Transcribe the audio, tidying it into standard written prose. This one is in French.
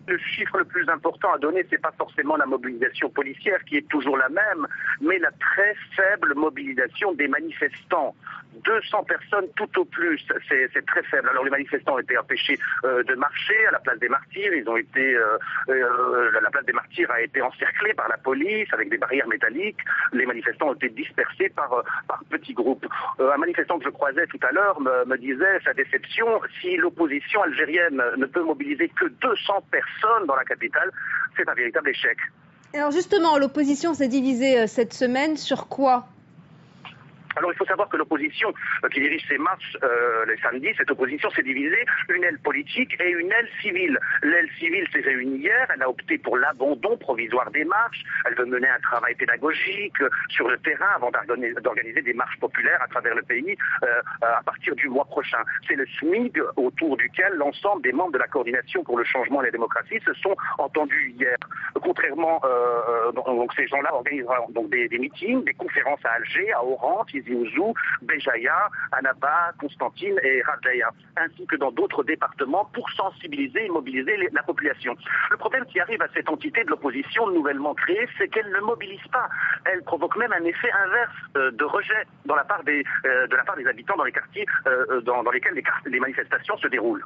Le chiffre le plus important à donner, c'est pas forcément la mobilisation policière qui est toujours la même, mais la très faible mobilisation des manifestants. 200 personnes tout au plus, c'est très faible. Alors les manifestants ont été empêchés de marcher à la place des Martyrs. La place des Martyrs a été encerclée par la police avec des barrières métalliques. Les manifestants ont été dispersés par petits groupes. Un manifestant que je croisais tout à l'heure me disait sa déception: si l'opposition algérienne ne peut mobiliser que 200 personnes dans la capitale, c'est un véritable échec. Alors justement, l'opposition s'est divisée cette semaine sur quoi ? Alors il faut savoir que l'opposition qui dirige ces marches les samedis, cette opposition s'est divisée, une aile politique et une aile civile. L'aile civile s'est réunie hier, elle a opté pour l'abandon provisoire des marches, elle veut mener un travail pédagogique sur le terrain avant d'organiser des marches populaires à travers le pays à partir du mois prochain. C'est le SMIG autour duquel l'ensemble des membres de la coordination pour le changement et la démocratie se sont entendus hier. Contrairement, donc ces gens-là organiseront donc des meetings, des conférences à Alger, à Oran, Tizi Ouzou, Béjaïa, Annaba, Constantine et Rajaya, ainsi que dans d'autres départements pour sensibiliser et mobiliser la population. Le problème qui arrive à cette entité de l'opposition nouvellement créée, c'est qu'elle ne mobilise pas. Elle provoque même un effet inverse de rejet de la part des habitants dans les quartiers dans lesquels les manifestations se déroulent.